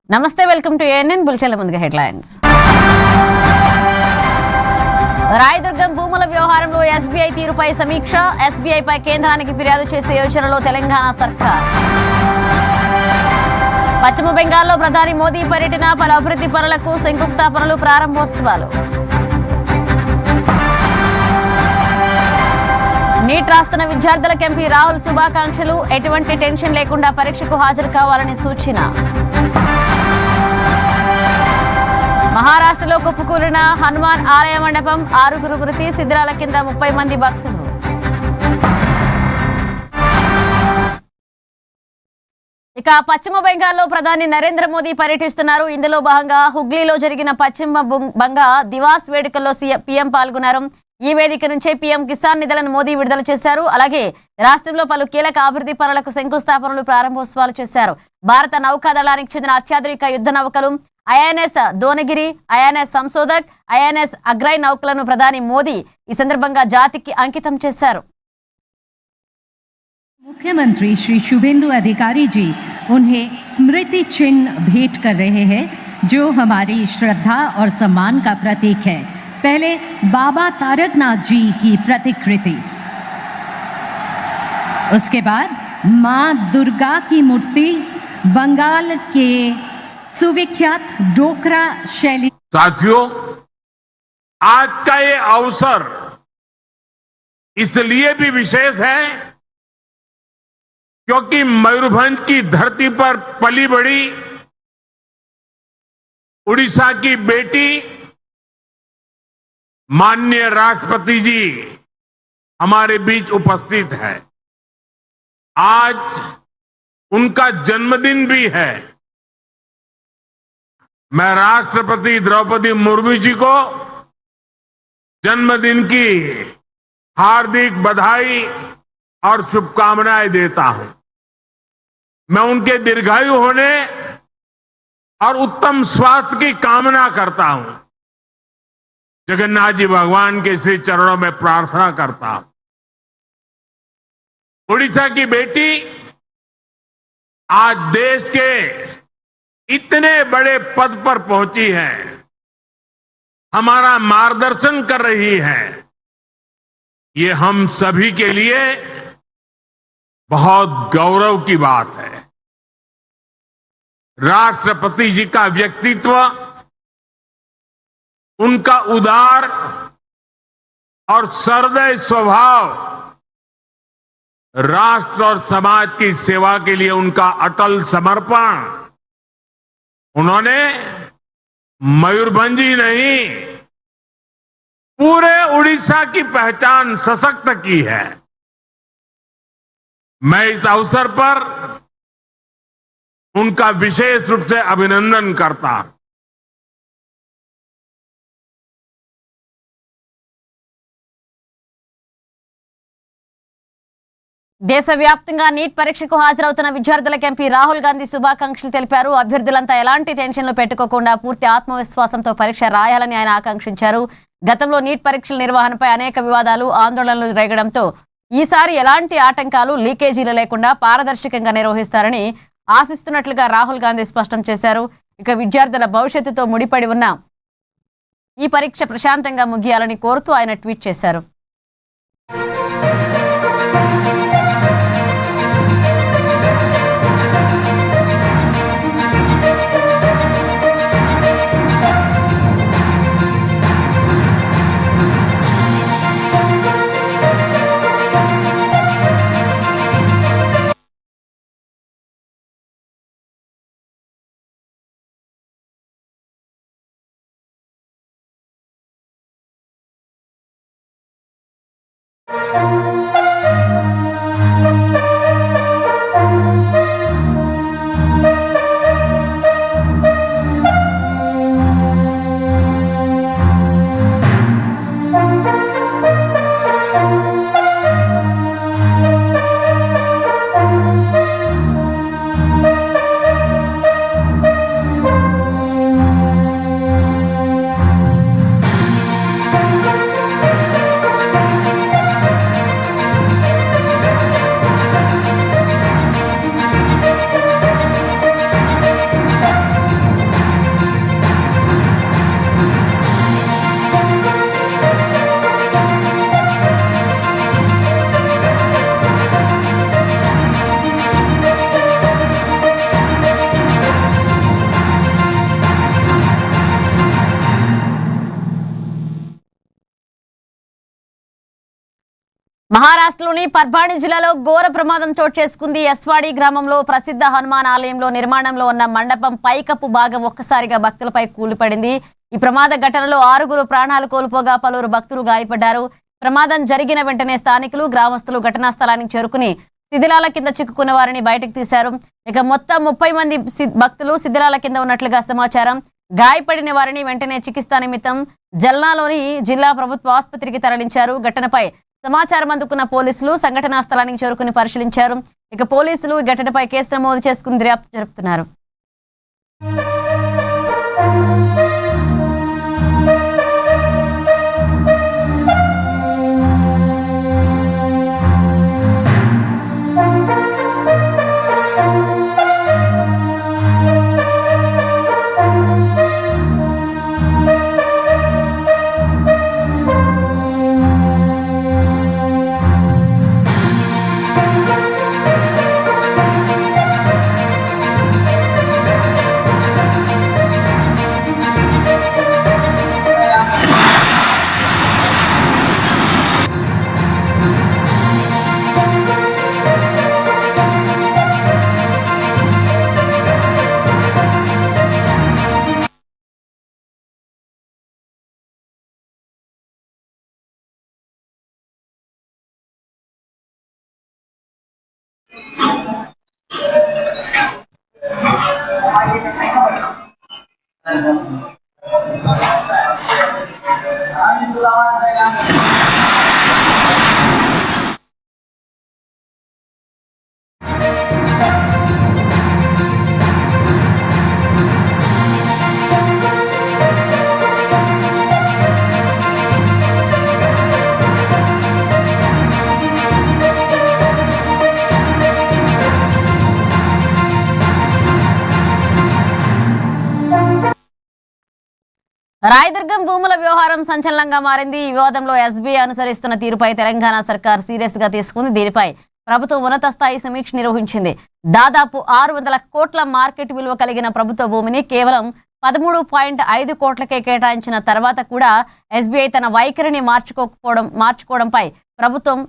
నమస్తే, welcome to ANN బులెటిన్ల ముందుగా headlines. Rayadurgam భూముల వ్యవహారంలో ఎస్బీఐ తీరుపై సమీక్ష. ఎస్బీఐపై కేంద్రానికి ఫిర్యాదు చేసే యోచనలో తెలంగాణ సర్కార్. పశ్చిమ బెంగాల్లో ప్రధాని మోదీ పర్యటన, పలు అభివృద్ధి పనులకు శంకుస్థాపనలు, ప్రారంభోత్సవాలు. నీట్ రాస్తున్న విద్యార్థులకు ఎంపీ రాహుల్ శుభాకాంక్షలు. ఎటువంటి టెన్షన్ లేకుండా పరీక్షకు హాజరు కావాలని సూచన. మహారాష్ట్రలో కుప్పకూలిన హనుమాన్ ఆలయ మండపం, 6 మృతి, శిథిరాల కింద 30 మంది భక్తులు. ఇక పశ్చిమ బెంగాల్లో ప్రధాని నరేంద్ర మోదీ పర్యటిస్తున్నారు. ఇందులో భాగంగా హుగ్లీలో జరిగిన పశ్చిమ బంగా దివాస్ వేడుకల్లో పీఎం పాల్గొన్నారు. ఈ వేదిక నుంచే పీఎం కిసాన్ నిధులను మోదీ విడుదల చేశారు. అలాగే రాష్ట్రంలో పలు కీలక అభివృద్ధి పనులకు శంకుస్థాపనలు, ప్రారంభోత్సవాలు చేశారు. భారత నౌకాదళానికి చెందిన అత్యాధునిక యుద్ధ నౌకలు INS Dunagiri, INS Sanshodhak, INS Agray నౌకలను ప్రధాని మోదీ ఈ సందర్భంగా జాతికి అంకితం చేశారు. मुख्यमंत्री श्री शुभेंदु अधिकारी जी उन्हें स्मृति चिन्ह भेंट कर रहे हैं, जो हमारी श्रद्धा और सम्मान का प्रतीक है. पहले बाबा तारकनाथ जी की प्रतिकृति, उसके बाद मां दुर्गा की मूर्ति, बंगाल के सुविख्यात डोकरा शैली. साथियों, आज का ये अवसर इसलिए भी विशेष है क्योंकि मयूरभंज की धरती पर पली बढ़ी उड़ीसा की बेटी माननीय राष्ट्रपति जी हमारे बीच उपस्थित है. आज उनका जन्मदिन भी है. मैं राष्ट्रपति द्रौपदी मुर्मू जी को जन्मदिन की हार्दिक बधाई और शुभकामनाएं देता हूं. मैं उनके दीर्घायु होने और उत्तम स्वास्थ्य की कामना करता हूं. जगन्नाथ जी भगवान के श्री चरणों में प्रार्थना करता हूं. उड़ीसा की बेटी आज देश के इतने बड़े पद पर पहुंची है, हमारा मार्गदर्शन कर रही है. ये हम सभी के लिए बहुत गौरव की बात है. राष्ट्रपति जी का व्यक्तित्व, उनका उदार और सहृदय स्वभाव, राष्ट्र और समाज की सेवा के लिए उनका अटल समर्पण, उन्होंने मयूरभंज ही नहीं पूरे उड़ीसा की पहचान सशक्त की है. मैं इस अवसर पर उनका विशेष रूप से अभिनंदन करता हूं. దేశవ్యాప్తంగా నీట్ పరీక్షకు హాజరవుతున్న విద్యార్థులకు ఎంపీ రాహుల్ గాంధీ శుభాకాంక్షలు తెలిపారు. అభ్యర్థులంతా ఎలాంటి టెన్షన్లు పెట్టుకోకుండా పూర్తి ఆత్మవిశ్వాసంతో పరీక్ష రాయాలని ఆయన ఆకాంక్షించారు. గతంలో నీట్ పరీక్షల నిర్వహణపై అనేక వివాదాలు, ఆందోళనలు రేగడంతో ఈసారి ఎలాంటి ఆటంకాలు, లీకేజీలు లేకుండా పారదర్శకంగా నిర్వహిస్తారని ఆశిస్తున్నట్లుగా రాహుల్ గాంధీ స్పష్టం చేశారు. ఇక విద్యార్థుల భవిష్యత్తుతో ముడిపడి ఉన్న ఈ పరీక్ష ప్రశాంతంగా ముగియాలని కోరుతూ ఆయన ట్వీట్ చేశారు. మహారాష్ట్రలోని పర్భాణి జిల్లాలో ఘోర ప్రమాదం చోటు చేసుకుంది. ఎస్వాడి గ్రామంలో ప్రసిద్ధ హనుమాన్ ఆలయంలో నిర్మాణంలో ఉన్న మండపం పైకప్పు భాగం ఒక్కసారిగా భక్తులపై కూలిపడింది. ఈ ప్రమాద ఘటనలో 6 ప్రాణాలు కోల్పోగా పలువురు భక్తులు గాయపడ్డారు. ప్రమాదం జరిగిన వెంటనే స్థానికులు గ్రామస్తులు ఘటనా స్థలానికి చేరుకుని శిథిలాల కింద చిక్కుకున్న వారిని బయటకు తీశారు. ఇక మొత్తం 30 మంది భక్తులు శిథిలాల కింద ఉన్నట్లుగా సమాచారం. గాయపడిన వారిని వెంటనే చికిత్స నిమిత్తం జల్నాలోని జిల్లా ప్రభుత్వ ఆసుపత్రికి తరలించారు. ఘటనపై సమాచారం అందుకున్న పోలీసులు సంఘటనా స్థలానికి చేరుకుని పరిశీలించారు. ఇక పోలీసులు ఈ ఘటనపై కేసు నమోదు చేసుకుని దర్యాప్తు జరుపుతున్నారు. రాయదుర్గం భూముల వ్యవహారం సంచలనంగా మారింది. ఈ వివాదంలో ఎస్బీఐ అనుసరిస్తున్న తీరుపై తెలంగాణ సర్కార్ సీరియస్ గా తీసుకుంది. దీనిపై ప్రభుత్వం ఉన్నత స్థాయి సమీక్ష నిర్వహించింది. దాదాపు 600 కోట్ల మార్కెట్ విలువ కలిగిన ప్రభుత్వ భూమిని కేవలం 13.5 కోట్లకే కేటాయించిన తర్వాత కూడా ఎస్బీఐ తన వైఖరిని మార్చుకోవడంపై ప్రభుత్వం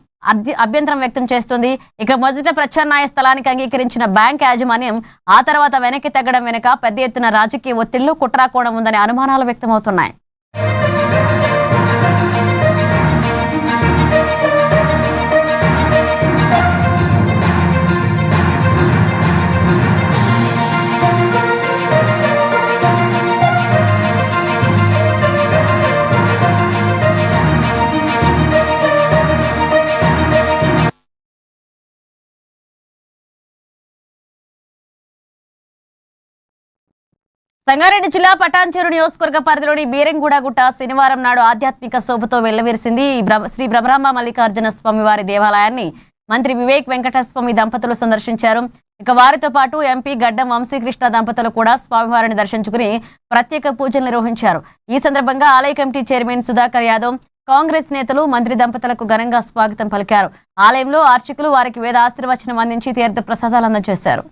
అభ్యంతరం వ్యక్తం చేస్తుంది. ఇక మొదట ప్రత్యామ్నాయ స్థలానికి అంగీకరించిన బ్యాంక్ యాజమాన్యం ఆ తర్వాత వెనక్కి తగ్గడం వెనుక పెద్ద ఎత్తున రాజకీయ ఒత్తిళ్లు కుట్రాకోణం ఉందనే అనుమానాలు వ్యక్తమవుతున్నాయి. సంగారెడ్డి జిల్లా పటాన్చెరు నియోజకవర్గ పరిధిలోని బీరంగూడ గుట్ట శనివారం నాడు ఆధ్యాత్మిక శోభతో వెళ్లవిరిసింది. శ్రీ బ్రహ్మ మల్లికార్జున స్వామి వారి దేవాలయాన్ని మంత్రి వివేక్ వెంకటస్వామి దంపతులు సందర్శించారు. ఇక వారితో పాటు ఎంపీ గడ్డం వంశీకృష్ణ దంపతులు కూడా స్వామివారిని దర్శించుకుని ప్రత్యేక పూజలు నిర్వహించారు. ఈ సందర్భంగా ఆలయ కమిటీ చైర్మన్ సుధాకర్ యాదవ్, కాంగ్రెస్ నేతలు మంత్రి దంపతులకు ఘనంగా స్వాగతం పలికారు. ఆలయంలో అర్చకులు వారికి వేద ఆశీర్వచనం అందించి తీర్థ ప్రసాదాలు అందజేశారు.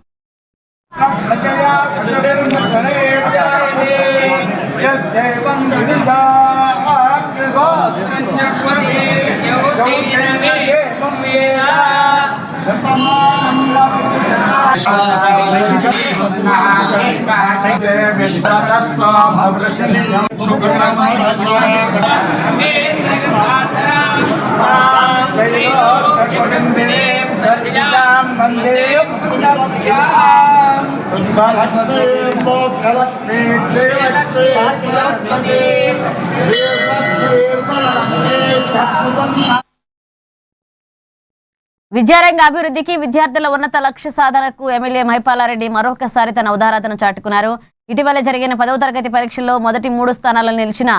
విద్యారంగ అభివృద్ధికి విద్యార్థుల ఉన్నత లక్ష్య సాధనకు ఎమ్మెల్యే మహిపాలారెడ్డి మరొకసారి తన ఉదారతను చాటుకున్నారు. ఇటీవల జరిగిన 10వ తరగతి పరీక్షల్లో మొదటి 3 స్థానాల్లో నిలిచిన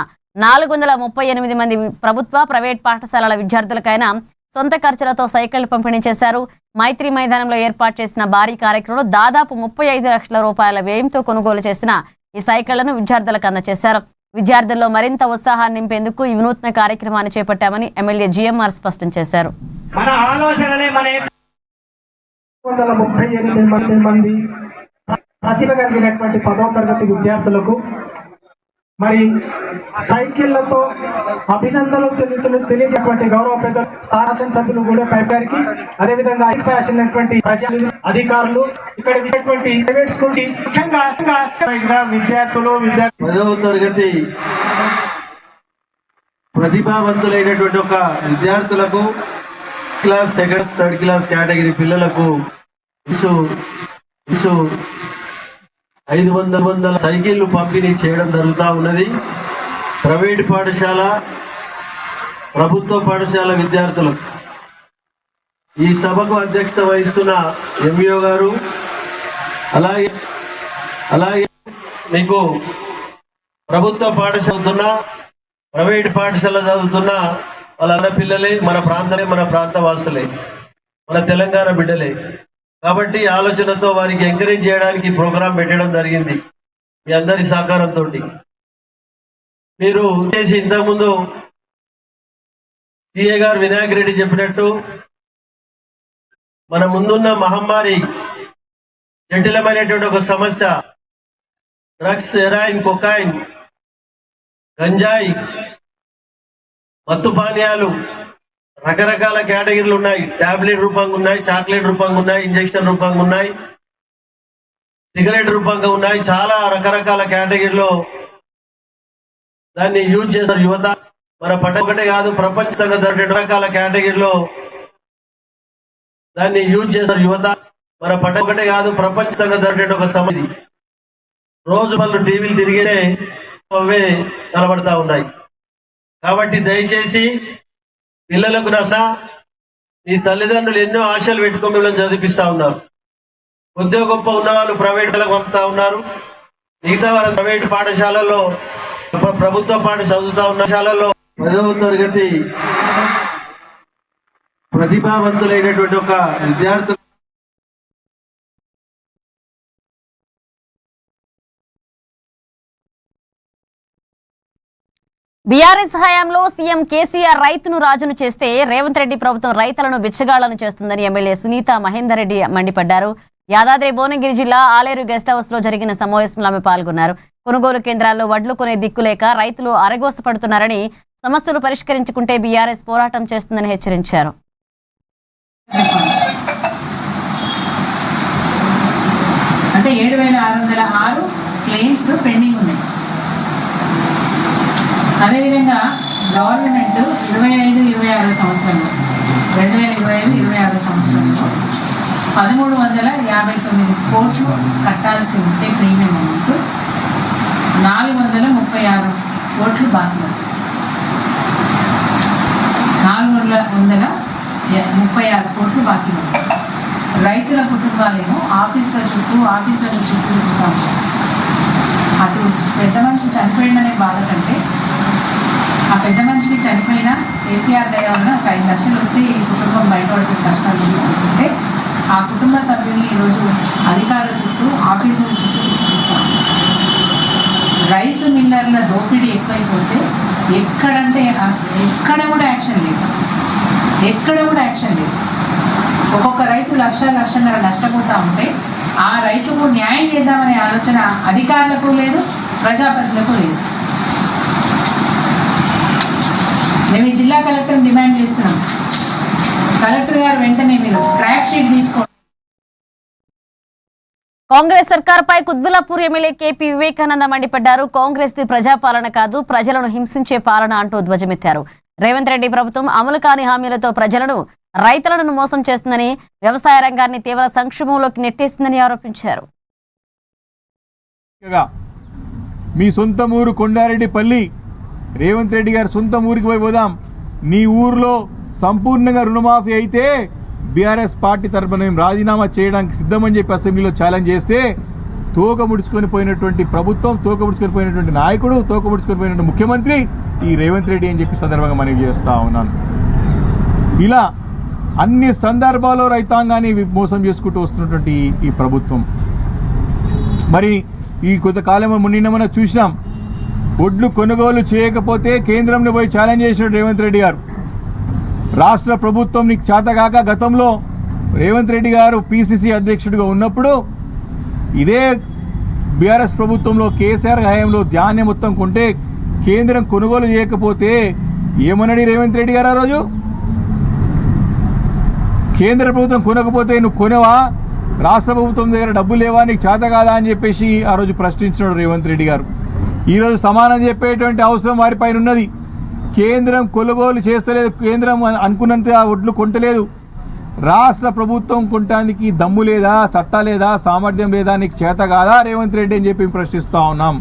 438 మంది ప్రభుత్వ ప్రైవేట్ పాఠశాలల విద్యార్థులకైనా సొంత ఖర్చులతో సైకిళ్లు పంపిణీ చేశారు. మైత్రి మైదానంలో ఏర్పాటు చేసిన భారీ కార్యక్రమంలో దాదాపు 35 లక్షల రూపాయల వ్యయంతో కొనుగోలు చేసిన ఈ సైకిళ్లను విద్యార్థులకు అందజేశారు. విద్యార్థుల్లో మరింత ఉత్సాహాన్ని నింపేందుకు ఈ వినూత్న కార్యక్రమాన్ని చేపట్టామని ఎమ్మెల్యే జిఎంఆర్ స్పష్టం చేశారు. మన ఆలోచనలే మన 138 మంది ప్రతిభ కలిగినటువంటి 10వ తరగతి విద్యార్థులకు మరి సైకిళ్లతో అభినందనలు తెలియజేటువంటి గౌరవ పెద్దలు శాసనసభ్యులు కూడా గారికి, అదేవిధంగా అయినటువంటి ప్రజా అధికారులు, ఇక్కడ ప్రైవేట్ స్కూల్ ముఖ్యంగా విద్యార్థులు 10వ తరగతి ప్రతిభావంతులైనటువంటి ఒక విద్యార్థులకు class second third class category పిల్లలకు 500 సైకిళ్లు పంపిణీ చేయడం జరుగుతూ ఉన్నది. ప్రైవేట్ పాఠశాల, ప్రభుత్వ పాఠశాల విద్యార్థులకు. ఈ సభకు అధ్యక్షత వహిస్తున్న ఎంఈఓ గారు, అలాగే మీకు ప్రభుత్వ పాఠశాల చదువుతున్న, ప్రైవేట్ పాఠశాల చదువుతున్న వాళ్ళ పిల్లలే, మన ప్రాంత వాసులే, మన తెలంగాణ బిడ్డలే. కాబట్టి ఆలోచనతో వారికి ఎంకరేజ్ చేయడానికి ప్రోగ్రాం పెట్టడం జరిగింది మీ అందరి సహకారంతో. మీరు చేసి ఇంతకుముందు సిఏ గారు వినాయక్ రెడ్డి చెప్పినట్టు మన ముందున్న మహమ్మారి, జటిలమైనటువంటి ఒక సమస్య, డ్రగ్స్, హెరాయిన్, కొకాయిన్, గంజాయి, మత్తు పానీయాలు, రకరకాల కేటగిరీలు ఉన్నాయి. టాబ్లెట్ రూపంగా ఉన్నాయి, చాక్లెట్ రూపంగా ఉన్నాయి, ఇంజక్షన్ రూపంగా ఉన్నాయి, సిగరెట్ రూపంగా ఉన్నాయి. చాలా రకరకాల కేటగిరీలో దాన్ని యూజ్ చేస్తారు యువత. మన ఒకటే కాదు, ప్రపంచంగా జరిగే రకాల కేటగిరీలో దాన్ని యూజ్ చేస్తారు యువత. మన ఒకటే కాదు, ప్రపంచంగా జరిగే ఒక సమస్య. రోజు వాళ్ళు టీవీలు తిరిగితే అవే కనబడతా ఉన్నాయి. కాబట్టి దయచేసి పిల్లలకు ఈ తల్లిదండ్రులు ఎన్నో ఆశలు పెట్టుకొని మిమ్మల్ని చదివిపిస్తా ఉన్నారు. కొద్దిగా గొప్ప ఉన్నవాళ్ళు ప్రైవేట్లకు పంపుతా ఉన్నారు. మిగతా వాళ్ళ ప్రైవేట్ పాఠశాలలో, ప్రభుత్వ చదువుతా ఉన్న శాలల్లో 10వ తరగతి ప్రతిభావంతులైనటువంటి ఒక విద్యార్థులు బీఆర్ఎస్ హయాంలో సీఎం కేసీఆర్ రైతును రాజును చేస్తే రేవంత్ రెడ్డి ప్రభుత్వం రైతులను బిచ్చగాళ్లను చేస్తుందని ఎమ్మెల్యే సునీత మహేందర్ రెడ్డి మండిపడ్డారు. యాదాద్రి భువనగిరి జిల్లా ఆలేరు గెస్ట్ హౌస్ లో జరిగిన సమావేశంలో ఆమె పాల్గొన్నారు. కొనుగోలు కేంద్రాల్లో వడ్లు కొనే దిక్కులేక రైతులు అరగోసపడుతున్నారని, సమస్యలు పరిష్కరించుకుంటే బీఆర్ఎస్ పోరాటం చేస్తుందని హెచ్చరించారు. అంటే 7,606 క్లెయిమ్స్ పెండింగ్ ఉన్నాయి. అదేవిధంగా గవర్నమెంట్ 25-26 సంవత్సరంలో 2025-26 సంవత్సరంలో 1,359 కోట్లు కట్టాల్సి ఉంటే ప్రీమియం అమౌంట్ 436 కోట్లు బాకీ. 436 కోట్లు బాకీ ఉంది. రైతుల కుటుంబాలేమో ఆఫీసుల చుట్టూ తిరుగుతాం. అటు పెద్ద మనిషి చనిపోయిందనే బాధ కంటే, ఆ పెద్ద మనిషికి చనిపోయినా కేసీఆర్ దయ వల్ల ఒక 5 లక్షలు వస్తే ఈ కుటుంబం బయటపడుతున్న కష్టాలు అనుకుంటే, ఆ కుటుంబ సభ్యుల్ని ఈరోజు అధికారుల చుట్టూ, ఆఫీసుల చుట్టూ చూపిస్తాం. రైస్ మిల్లర్ల దోపిడీ ఎక్కువైపోతే ఎక్కడ కూడా యాక్షన్ లేదు. ఒక్కొక్క రైతు లక్షన్నర నష్టపోతూ ఉంటే ఆ రైతుకు న్యాయం చేద్దామనే ఆలోచన అధికారులకు లేదు, ప్రజాప్రతినిధులకు లేదు. మేము ఈ జిల్లా కలెక్టర్ డిమాండ్ చేస్తున్నాం, కలెక్టర్ గారు వెంటనే మీరు ట్రాక్ షీట్ తీసుకోండి. కాంగ్రెస్ సర్కార్పై కుత్బుల్లాపూర్ ఎమ్మెల్యే కేపీ వివేకానంద మండిపడ్డారు. కాంగ్రెస్ ది ప్రజాపాలన కాదు, ప్రజలను హింసించే పాలన అంటూ ధ్వజమెత్తారు. రేవంత్ రెడ్డి ప్రభుత్వం అమలు కాని హామీలతో ప్రజలను, రైతులను మోసం చేస్తుందని, వ్యవసాయ రంగాన్ని తీవ్ర సంక్షోభంలోకి నెట్టేసిందని ఆరోపించారు. మీ సొంత ఊరు కొండారెడ్డిపల్లి, రేవంత్ రెడ్డి గారు సొంత ఊరికి పోదాం. నీ ఊర్లో సంపూర్ణంగా రుణమాఫీ అయితే బీఆర్ఎస్ పార్టీ తరఫున మేము రాజీనామా చేయడానికి సిద్ధమని చెప్పి అసెంబ్లీలో ఛాలెంజ్ చేస్తే, తోక ముడుచుకొని పోయినటువంటి ప్రభుత్వం, తోక ముడుచుకొని పోయినటువంటి నాయకుడు, తోక ముడుచుకొని పోయినటువంటి ముఖ్యమంత్రి ఈ రేవంత్ రెడ్డి అని చెప్పి సందర్భంగా మనవి చేస్తూ ఉన్నాను. ఇలా అన్ని సందర్భాల్లో రైతాంగాన్ని మోసం చేసుకుంటూ వస్తున్నటువంటి ఈ ప్రభుత్వం, మరి ఈ కొంతకాలం నిన్న మనం చూసినాం, ఒడ్లు కొనుగోలు చేయకపోతే కేంద్రంలో పోయి ఛాలెంజ్ చేసినాడు రేవంత్ రెడ్డి గారు. రాష్ట్ర ప్రభుత్వం నీకు చేతగాక గతంలో రేవంత్ రెడ్డి గారు పిసిసి అధ్యక్షుడిగా ఉన్నప్పుడు ఇదే బీఆర్ఎస్ ప్రభుత్వంలో కేసీఆర్ హయాంలో ధాన్యం మొత్తం కొంటే కేంద్రం కొనుగోలు చేయకపోతే ఏమన్నాడు రేవంత్ రెడ్డి గారు ఆ రోజు? కేంద్ర ప్రభుత్వం కొనకపోతే నువ్వు కొనవా, రాష్ట్ర ప్రభుత్వం దగ్గర డబ్బులు లేవా, నీకు చేత కాదా అని చెప్పేసి ఆ రోజు ప్రశ్నించినాడు రేవంత్ రెడ్డి గారు. ఈరోజు సమానం చెప్పేటువంటి అవసరం వారిపైన ఉన్నది. కేంద్రం కొనుగోలు చేస్తలేదు, కేంద్రం అనుకున్నంత ఒడ్లు కొంటలేదు, రాష్ట్ర ప్రభుత్వం కొనడానికి దమ్ము లేదా, సత్తా లేదా, సామర్థ్యం లేదా, నీకు చేత కాదా రేవంత్ రెడ్డి అని చెప్పి ప్రశ్నిస్తూ ఉన్నాం.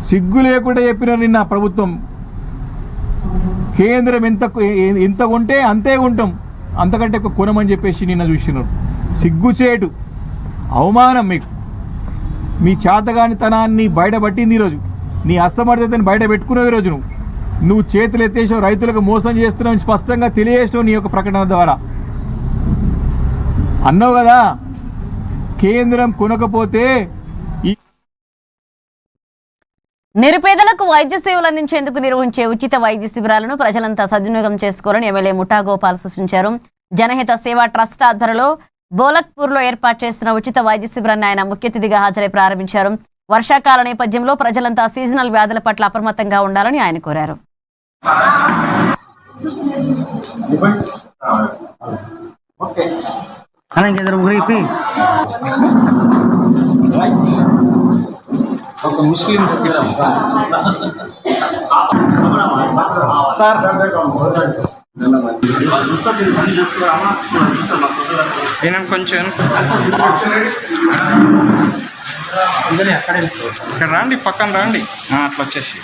సిగ్గు లేకుండా చెప్పిన నిన్న ప్రభుత్వం కేంద్రం ఎంత కొంటే అంతే కొంటాం, అంతకంటే ఎక్కువ కొనమని చెప్పేసి నిన్న చూసినారు. సిగ్గుచేటు, అవమానం మీకు. మీ చేతగానితనాన్ని బయటపట్టింది ఈరోజు, నీ అస్తమర్థతని బయట పెట్టుకున్నావు. ఈరోజు నువ్వు చేతులు ఎత్తేసావు, రైతులకు మోసం చేస్తున్నావు స్పష్టంగా తెలియజేసావు నీ యొక్క ప్రకటన ద్వారా. అన్నావు కదా కేంద్రం కొనకపోతే. నిరుపేదలకు వైద్య సేవలు అందించేందుకు నిర్వహించే ఉచిత వైద్య శిబిరాలను ప్రజలంతా సద్వినియోగం చేసుకోవాలని ఎమ్మెల్యే ముఠా గోపాల్ సూచించారు. జనహిత సేవా ట్రస్ట్ ఆధ్వర్యంలో బోలక్పూర్లో ఏర్పాటు చేసిన ఉచిత వైద్య శిబిరాన్ని ఆయన ముఖ్య అతిథిగా హాజరై ప్రారంభించారు. వర్షాకాల నేపథ్యంలో ప్రజలంతా సీజనల్ వ్యాధుల పట్ల అప్రమత్తంగా ఉండాలని ఆయన కోరారు. ఒక ముస్లిం సార్ నేను కొంచెం ఇక్కడ రండి, పక్కన రండి, అట్లా వచ్చేసి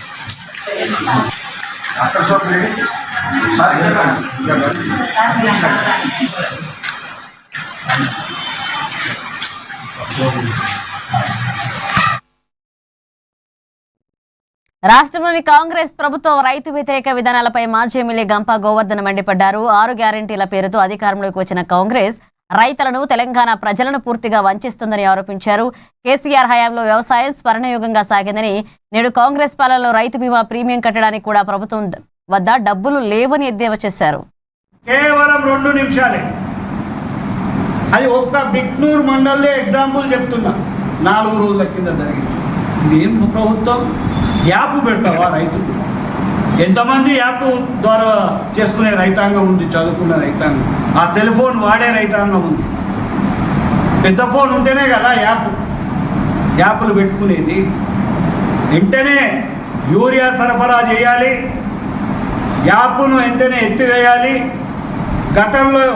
రాష్ట్రంలోని కాంగ్రెస్ ప్రభుత్వం రైతు వ్యతిరేక విధానాలపై మాజీ ఎమ్మెల్యే గంపా గోవర్ధన్ మండిపడ్డారు. 6 గ్యారెంటీల పేరుతో అధికారంలోకి వచ్చిన కాంగ్రెస్ రైతులను, తెలంగాణ ప్రజలను పూర్తిగా వంచిస్తుందని ఆరోపించారు. కేసీఆర్ హయాంలో వ్యవసాయం స్వర్ణయుగంగా సాగిందని, నేడు కాంగ్రెస్ పాలనలో రైతు బీమా ప్రీమియం కట్టడానికి కూడా ప్రభుత్వం వద్ద డబ్బులు లేవని ఎద్దేవా చేశారు. కేవలం 2 నిమిషాలే, అది ఒక్క బిక్నూర్ మండలే ఎగ్జాంపుల్ చెప్తున్నా. 4 రోజుల కింద జరిగింది. ఇదేం ప్రభుత్వం? యాప్ పెడతావా రైతుకు? ఎంతమంది యాప్ ద్వారా చేసుకునే రైతాంగం ఉంది, చదువుకునే రైతాంగం, ఆ సెల్ ఫోన్ వాడే రైతాంగం ఉంది. పెద్ద ఫోన్ ఉంటేనే కదా యాప్లు పెట్టుకునేది. వెంటనే యూరియా సరఫరా చేయాలి, యాప్ను వెంటనే ఎత్తివేయాలి. గతంలో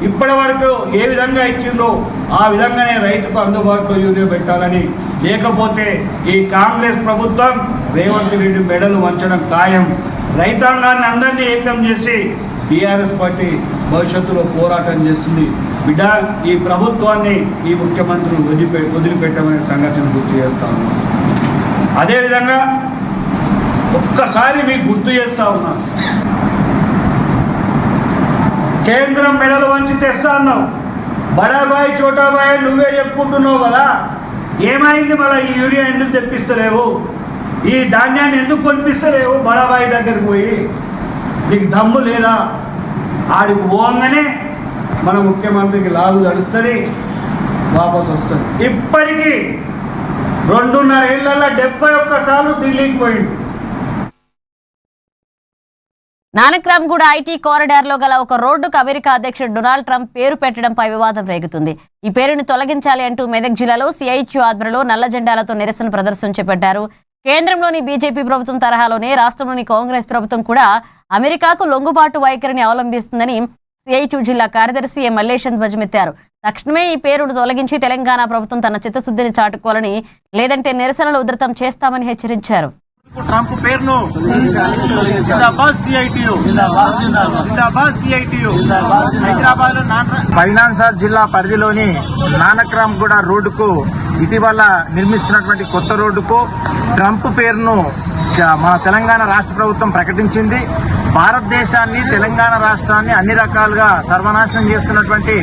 ఇప్పటి వరకు ఏ విధంగా ఇచ్చిందో ఆ విధంగానే రైతుకు అందుబాటులో యూరియా పెట్టాలని. లేకపోతే ఈ కాంగ్రెస్ ప్రభుత్వం రేవంత్ రెడ్డి మెడలు వంచడం ఖాయం. రైతాంగాన్ని అందరినీ ఏకం చేసి టీఆర్ఎస్ పార్టీ భవిష్యత్తులో పోరాటం చేస్తుంది. బిడ్డ, ఈ ప్రభుత్వాన్ని ఈ ముఖ్యమంత్రులు వదిలిపెట్టమనే సంగతిని గుర్తు చేస్తా ఉన్నాం. అదేవిధంగా ఒక్కసారి మీకు గుర్తు చేస్తా ఉన్నాను, కేంద్రం మెడలు వంచి తెస్తా అన్నావు. బడాబాయి చోటాబాయి నువ్వే చెప్పుకుంటున్నావు కదా, ఏమైంది? మళ్ళీ ఈ యూరియా ఎందుకు తెప్పిస్తలేవు? ఈ ధాన్యాన్ని ఎందుకు కొనిపిస్తలేవు? బడాబాయి దగ్గరికి పోయి నీకు దమ్ము లేదా? ఆడికి పోగానే మన ముఖ్యమంత్రికి లాగు తడుస్తుంది, వాపసు వస్తుంది. ఇప్పటికీ 2.5 ఏళ్లలో 71 సార్లు ఢిల్లీకి పోయింది. నానక్రామ్గూడ ఐటీ కారిడార్లో గల ఒక రోడ్డుకు అమెరికా అధ్యక్షుడు డొనాల్డ్ ట్రంప్ పేరు పెట్టడంపై వివాదం రేగుతుంది. ఈ పేరును తొలగించాలి అంటూ మెదక్ జిల్లాలో సిఐటియు ఆధ్వర్యంలో నల్ల జెండాలతో నిరసన ప్రదర్శన చేపట్టారు. కేంద్రంలోని బీజేపీ ప్రభుత్వం తరహాలోనే రాష్ట్రంలోని కాంగ్రెస్ ప్రభుత్వం కూడా అమెరికాకు లొంగుబాటు వైఖరిని అవలంబిస్తుందని సిఐటియు జిల్లా కార్యదర్శి ఎం మల్లేశం ధ్వజమెత్తారు. తక్షణమే ఈ పేరును తొలగించి తెలంగాణ ప్రభుత్వం తన చిత్తశుద్ధిని చాటుకోవాలని, లేదంటే నిరసనలు ఉధృతం చేస్తామని హెచ్చరించారు. ట్రంప్ పేరును ఫైనాన్సర్ జిల్లా పరిధిలోని నానక్రామ్గూడ రోడ్డుకు ఇటీవల నిర్మిస్తున్నటువంటి కొత్త రోడ్డుకు ట్రంప్ పేరును మన తెలంగాణ రాష్ట్ర ప్రభుత్వం ప్రకటించింది. భారతదేశాన్ని, తెలంగాణ రాష్ట్రాన్ని అన్ని రకాలుగా సర్వనాశనం చేస్తున్నటువంటి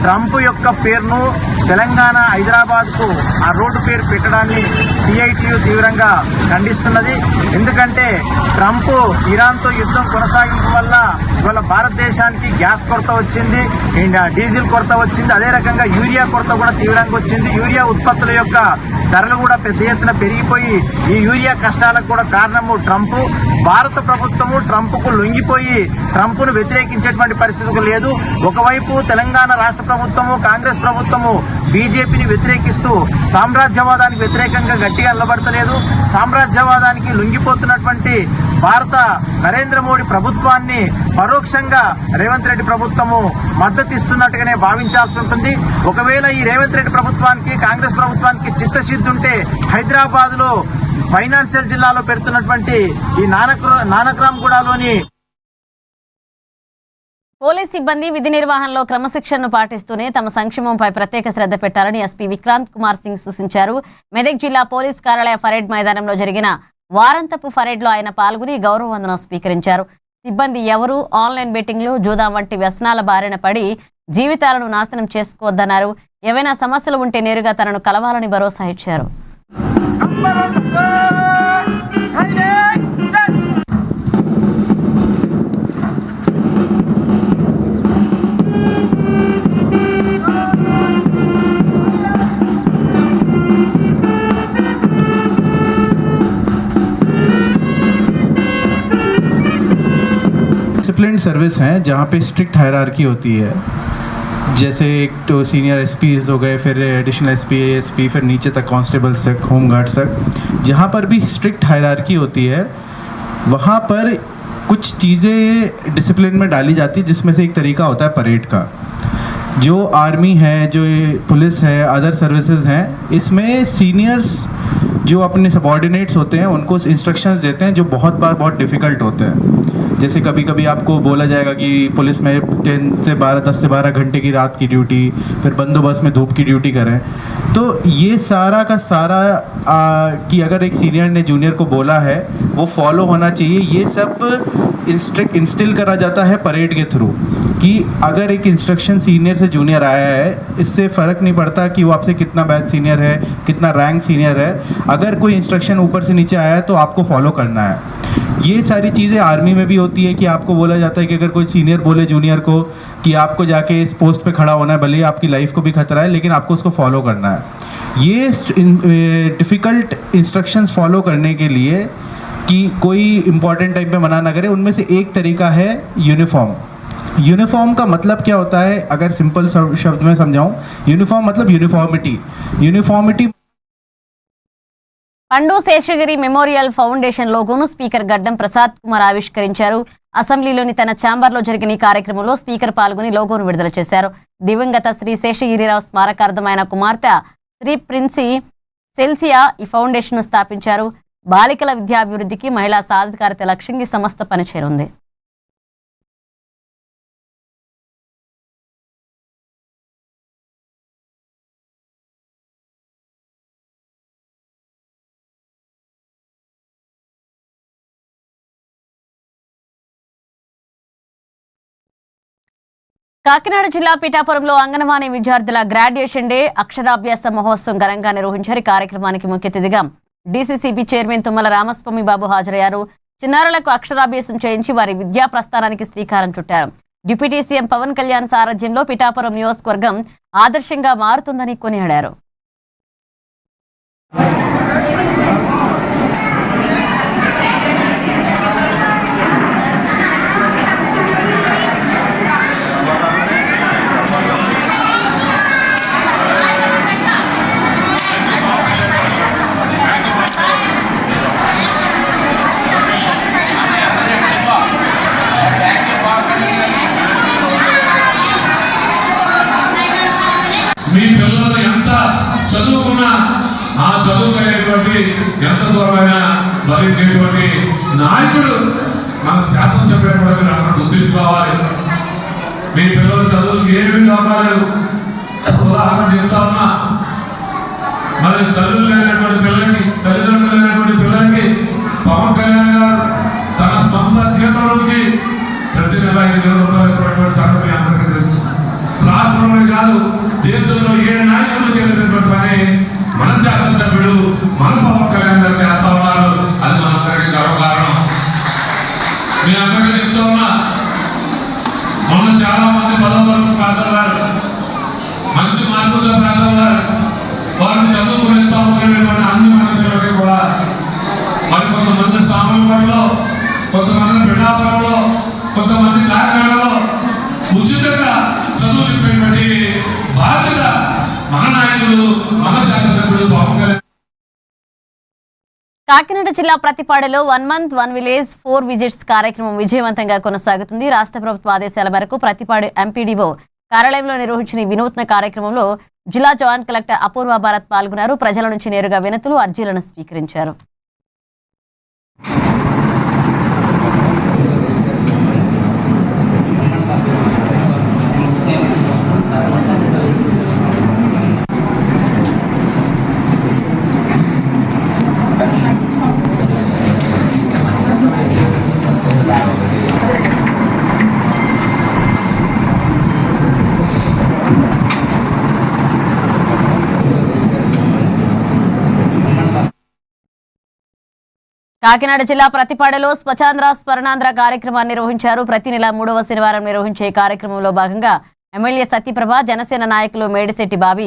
ట్రంప్ యొక్క పేరును తెలంగాణ హైదరాబాద్కు ఆ రోడ్డు పేరు పెట్టడాన్ని సిఐటియు తీవ్రంగా ఖండిస్తున్నది. ఎందుకంటే ట్రంప్ ఇరాన్తో యుద్ధం కొనసాగింపు వల్ల ఇవాళ భారతదేశానికి గ్యాస్ కొరత వచ్చింది, డీజిల్ కొరత వచ్చింది, అదే రకంగా యూరియా కొరత కూడా తీవ్రంగా వచ్చింది. యూరియా ఉత్పత్తుల యొక్క ధరలు కూడా పెద్ద ఎత్తున పెరిగిపోయి ఈ యూరియా కష్టాలకు కూడా కారణము ట్రంప్. భారత ప్రభుత్వము ట్రంప్కు లొంగిపోయి ట్రంప్ను వ్యతిరేకించేటువంటి పరిస్థితి లేదు. ఒకవైపు తెలంగాణ రాష్ట్ర ప్రభుత్వము, కాంగ్రెస్ ప్రభుత్వము బీజేపీని వ్యతిరేకిస్తూ సామ్రాజ్యవాదానికి వ్యతిరేకంగా గట్టిగా నిలబడతలేదు. సామ్రాజ్యవాదానికి లొంగిపోతున్నటువంటి భారత నరేంద్ర మోడీ ప్రభుత్వాన్ని పరోక్షంగా రేవంత్ రెడ్డి ప్రభుత్వము మద్దతిస్తున్నట్టుగానే భావించాల్సి ఉంటుంది. ఒకవేళ ఈ రేవంత్ రెడ్డి ప్రభుత్వానికి, కాంగ్రెస్ ప్రభుత్వానికి చిత్తశుద్ధి ఉంటే హైదరాబాద్ లో ఫైనాన్షియల్ జిల్లాలో పెడుతున్నటువంటి ఈ నానక్రామ్గూడలోని పోలీస్ సిబ్బంది విధి నిర్వహణలో క్రమశిక్షణను పాటిస్తూనే తమ సంక్షేమంపై ప్రత్యేక శ్రద్ధ పెట్టాలని ఎస్పీ విక్రాంత్ కుమార్ సింగ్ సూచించారు. మెదక్ జిల్లా పోలీస్ కార్యాలయ పరేడ్ మైదానంలో జరిగిన వారాంతపు పరేడ్లో ఆయన పాల్గొని గౌరవ వందనం స్వీకరించారు. సిబ్బంది ఎవరూ ఆన్లైన్ బెట్టింగ్లు, జూదా వంటి వ్యసనాల బారిన పడి జీవితాలను నాశనం చేసుకోవద్దన్నారు. ఏవైనా సమస్యలు ఉంటే నేరుగా తనను కలవాలని భరోసా ఇచ్చారు. डिसिप्लिन सर्विस हैं जहाँ पे स्ट्रिक्ट हायरार्की होती है, जैसे एक तो सीनियर एसपीज हो गए, फिर एडिशनल एसपी, एएसपी, फिर नीचे तक कांस्टेबल्स तक, होमगार्ड्स तक, जहाँ पर भी स्ट्रिक्ट हायरार्की होती है वहाँ पर कुछ चीज़ें डिसिप्लिन में डाली जाती है, जिसमें से एक तरीका होता है परेड का। जो आर्मी है, जो पुलिस है, अदर सर्विसेज हैं, इसमें सीनियर्स जो अपने सबॉर्डिनेट्स होते हैं उनको इंस्ट्रक्शंस देते हैं जो बहुत बार बहुत डिफ़िकल्ट होते हैं। जैसे कभी कभी आपको बोला जाएगा कि पुलिस में 10 से 12 घंटे की रात की ड्यूटी, फिर बंदोबस्त में धूप की ड्यूटी करें। तो ये सारा का सारा कि अगर एक सीनियर ने जूनियर को बोला है वो फॉलो होना चाहिए। ये सब इंस्टिल करा जाता है परेड के थ्रू कि अगर एक इंस्ट्रक्शन सीनियर से जूनियर आया है, इससे फ़र्क नहीं पड़ता कि वो आपसे कितना बैच सीनियर है, कितना रैंक सीनियर है, अगर कोई इंस्ट्रक्शन ऊपर से नीचे आया है तो आपको फॉलो करना है। ये सारी चीज़ें आर्मी में भी होती है कि आपको बोला जाता है कि अगर कोई सीनियर बोले जूनियर को कि आपको जाके इस पोस्ट पे खड़ा होना है, भले ही आपकी लाइफ को भी खतरा है, लेकिन आपको उसको फॉलो करना है। ये डिफ़िकल्ट इंस्ट्रक्शंस फॉलो करने के लिए कि कोई इम्पॉर्टेंट टाइम पे मना ना करे, उनमें से एक तरीका है यूनिफॉर्म। यूनिफॉर्म का मतलब क्या होता है, अगर सिंपल शब्द में समझाऊं, यूनिफॉर्म मतलब यूनिफॉर्मिटी। పండు శేషగిరి మెమోరియల్ ఫౌండేషన్ లోగోను స్పీకర్ గడ్డం ప్రసాద్ కుమార్ ఆవిష్కరించారు. అసెంబ్లీలోని తన ఛాంబర్లో జరిగిన ఈ కార్యక్రమంలో స్పీకర్ పాల్గొని లోగోను విడుదల చేశారు. దివంగత శ్రీ శేషగిరిరావు స్మారకార్థమైన కుమార్తె శ్రీ ప్రిన్సీ సెల్సియా ఈ ఫౌండేషన్ ను స్థాపించారు. బాలికల విద్యాభివృద్ధికి, మహిళా సాధికారత లక్ష్యంగా ఈ సంస్థ పనిచేరుంది. కాకినాడ జిల్లా పిఠాపురంలో అంగన్వాడీ విద్యార్థుల గ్రాడ్యుయేషన్ డే, అక్షరాభ్యాస మహోత్సవం ఘనంగా నిర్వహించారు. కార్యక్రమానికి ముఖ్య అతిథిగా డీసీసీబీ చైర్మన్ తుమ్మల రామస్వామి బాబు హాజరయ్యారు. చిన్నారులకు అక్షరాభ్యాసం చేయించి వారి విద్యా ప్రస్థానానికి శ్రీకారం చుట్టారు. డిప్యూటీ సీఎం పవన్ కళ్యాణ్ సారథ్యంలో పిఠాపురం నియోజకవర్గం ఆదర్శంగా మారుతుందని కొనియాడారు. మీ పిల్లలు ఎంత చదువుకున్నా ఆ చదువుకునేటువంటి ఎంత దూరమైనా బలికేటువంటి నాయకుడు మన శాసనసభ్యుడు కూడా మీరు అక్కడ గుర్తించుకోవాలి. మీ పిల్లల చదువులకు ఏమీ కావాలి. ఉదాహరణ చెప్తా ఉన్నా, మరి తల్లులు లేనటువంటి పిల్లలకి, తల్లిదండ్రులు లేనటువంటి పిల్లలకి పవన్ కళ్యాణ్ గారు తన సొంత చేతుల నుంచి కాదు, దేశంలో ఏ నాయకులు చేసినటువంటి పని మన శాసనసభ్యుడు మన పవన్ కళ్యాణ్ గారు చేస్తా ఉన్నారు. అది మనందరికీ గర్వకారణం. మీ అందరికీ చెప్తా ఉన్నా, మొన్న చాలా మంది పదవులకు పాస్ అయ్యారు, మంచి మార్కులతో పాస్ అయ్యారు. వారిని చదువుకునే స్థాపన అన్ని మందికి కూడా మరి కొంతమంది సామర్పడలో, కొంతమంది పిఠాపురంలో, కొంతమంది కాకినాడలో ఉచితంగా చదువు చెప్పేటువంటి బాధ్యత మన నాయకుడు, మన శాసనసభ్యుడు పవన్ కళ్యాణ్. కాకినాడ జిల్లా ప్రతిపాడులో 1 month 1 village 4 visits కార్యక్రమం విజయవంతంగా కొనసాగుతుంది. రాష్ట్ర ప్రభుత్వ ఆదేశాల మేరకు ప్రతిపాడు ఎంపీడీఓ కార్యాలయంలో నిర్వహించిన వినూత్న కార్యక్రమంలో జిల్లా జాయింట్ కలెక్టర్ అపూర్వ భారత్ పాల్గొన్నారు. ప్రజల నుంచి నేరుగా వినతులు, అర్జీలను స్వీకరించారు. కాకినాడ జిల్లా ప్రతిపాడులో స్వచ్ఛాంధ్ర స్మరణాంధ్ర కార్యక్రమాన్ని నిర్వహించారు. ప్రతి నెల 3వ శనివారం నిర్వహించే కార్యక్రమంలో భాగంగా ఎమ్మెల్యే సత్యప్రభ, జనసేన నాయకులు Medisetti Bobby,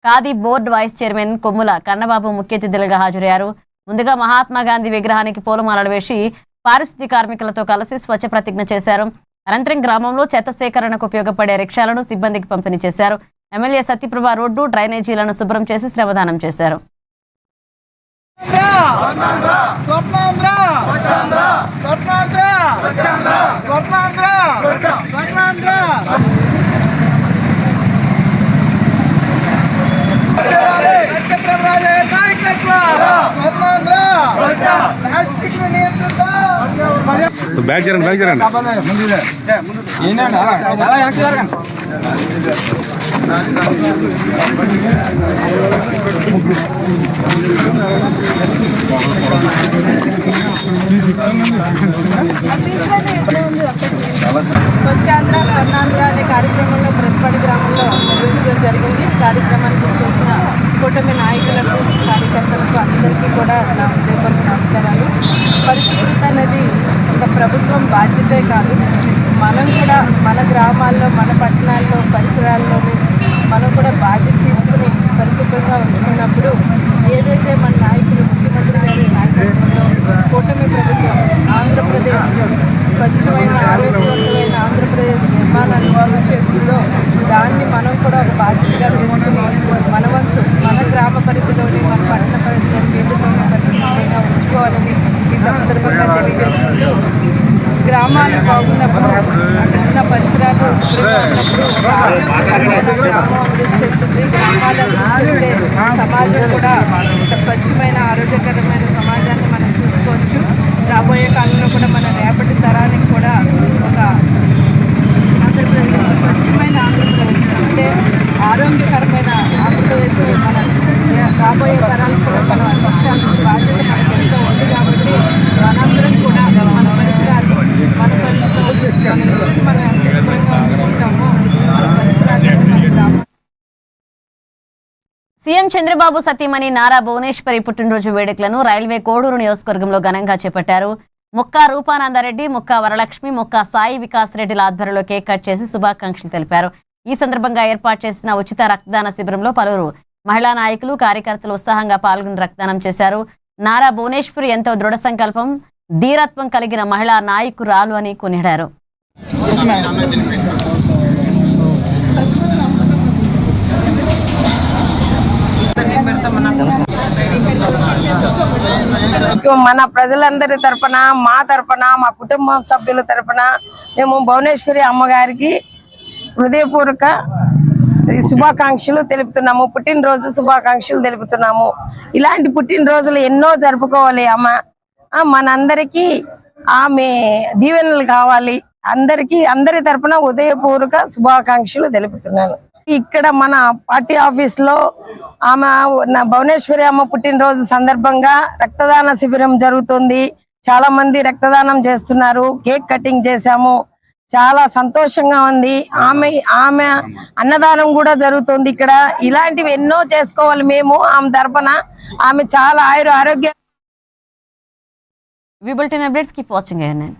Khadi board vice chairman Kommula Kannababu ముఖ్య అతిథులుగా హాజరయ్యారు. ముందుగా మహాత్మా గాంధీ విగ్రహానికి పూలమాలలు వేసి పారిశుద్ధ్య కార్మికులతో కలిసి స్వచ్ఛ ప్రతిజ్ఞ చేశారు. అనంతరం గ్రామంలో చెత్త సేకరణకు ఉపయోగపడే రిక్షాలను సిబ్బందికి పంపిణీ చేశారు. ఎమ్మెల్యే సత్యప్రభ రోడ్డు, డ్రైనేజీలను శుభ్రం చేసి శ్రమదానం చేశారు. బ్యాక్ జరగండి, బ్యాక్ జరగండి. స్వచ్ఛాంధ్ర స్వర్ణాంధ్ర అనే కార్యక్రమంలో ప్రతిపాడు గ్రామంలో నిర్వహించడం జరిగింది. కార్యక్రమానికి చేసిన కూటమి నాయకులకు, కార్యకర్తలకు అందరికీ కూడా నా హృదయపూర్వక నమస్కారాలు. పరిశుభ్రత అనేది ఒక ప్రభుత్వం బాధ్యతే కాదు, మనం కూడా మన గ్రామాల్లో, మన పట్టణాల్లో, పరిసరాల్లోని మనం కూడా బాధ్యత తీసుకుని పరిశుభ్రంగా ఉంచుకున్నప్పుడు ఏదైతే మన నాయకులు, ముఖ్యమంత్రి గారి నాయకత్వంలో కూటమి ప్రభుత్వం ఆంధ్రప్రదేశ్ స్వచ్ఛమైన ఆరోగ్యవంతమైన ఆంధ్రప్రదేశ్ నిర్మాణాన్ని చేస్తుందో దాన్ని మనం కూడా ఒక బాధ్యతగా తీసుకుని మన వంతు మన గ్రామ పరిధిలోని, మన పట్టణ పరిధిలోని వీధుల్లోని పరిశుభ్రంగా ఉంచుకోవాలని ఈ సందర్భంగా తెలియజేసుకుంటూ, గ్రామాలు బాగున్నప్పుడు, అక్కడ ఉన్న పరిసరాలు శుభ్రంగా ఉన్నప్పుడు ఆరోగ్యకరమైన గ్రామం అభివృద్ధి చెందుతుంది. గ్రామాల అభివృద్ధి సమాజం కూడా ఒక స్వచ్ఛమైన ఆరోగ్యకరమైన సమాజాన్ని మనం చూసుకోవచ్చు. రాబోయే కాలంలో కూడా మన రేపటి తరానికి కూడా ఒక ఆంధ్రప్రదేశ్, స్వచ్ఛమైన ఆంధ్రప్రదేశ్ అంటే ఆరోగ్యకరమైన ఆంధ్రప్రదేశ్ని మన రాబోయే తరాలకు కూడా మనం అందించాల్సిన బాధ్యత మనకు ఎంతో ఉంది. కాబట్టి మనందరం కూడా మన పరిసరాలు, మన పరిధిలో మన ఇల్లుని మనం ఎంత శుభ్రంగా ఉంచుకుంటామో మన పరిసరాలు మన గ్రామం. సీఎం చంద్రబాబు సతీమణి నారా భువనేశ్వరి పుట్టినరోజు వేడుకలను రైల్వే కోడూరు నియోజకవర్గంలో ఘనంగా చేపట్టారు. ముక్కా రూపానందరెడ్డి, ముక్కా వరలక్ష్మి, ముక్కా సాయి వికాస్ రెడ్డిల ఆధ్వర్యంలో కేక్ కట్ చేసి శుభాకాంక్షలు తెలిపారు. ఈ సందర్భంగా ఏర్పాటు చేసిన ఉచిత రక్తదాన శిబిరంలో పలువురు మహిళా నాయకులు, కార్యకర్తలు ఉత్సాహంగా పాల్గొని రక్తదానం చేశారు. నారా భువనేశ్వరి ఎంతో దృఢ సంకల్పం, ధీరత్వం కలిగిన మహిళా నాయకురాలు అని కొనియాడారు. మన ప్రజలందరి తరపున, మా తరపున, మా కుటుంబ సభ్యుల తరపున మేము భువనేశ్వరి అమ్మగారికి హృదయపూర్వక శుభాకాంక్షలు తెలుపుతున్నాము. పుట్టినరోజు శుభాకాంక్షలు తెలుపుతున్నాము. ఇలాంటి పుట్టినరోజులు ఎన్నో జరుపుకోవాలి. మనందరికీ ఆమె దీవెనలు కావాలి. అందరి తరపున హృదయపూర్వక శుభాకాంక్షలు తెలుపుతున్నాను. ఇక్కడ మన పార్టీ ఆఫీస్ లో ఆమె భువనేశ్వరి అమ్మ పుట్టినరోజు సందర్భంగా రక్తదాన శిబిరం జరుగుతుంది. చాలా మంది రక్తదానం చేస్తున్నారు. కేక్ కటింగ్ చేశాము. చాలా సంతోషంగా ఉంది. ఆమె అన్నదానం కూడా జరుగుతుంది ఇక్కడ. ఇలాంటివి ఎన్నో చేసుకోవాలి మేము ఆమె తరపున. ఆమె చాలా ఆరోగ్య. We bulletin updates, keep watching ANN.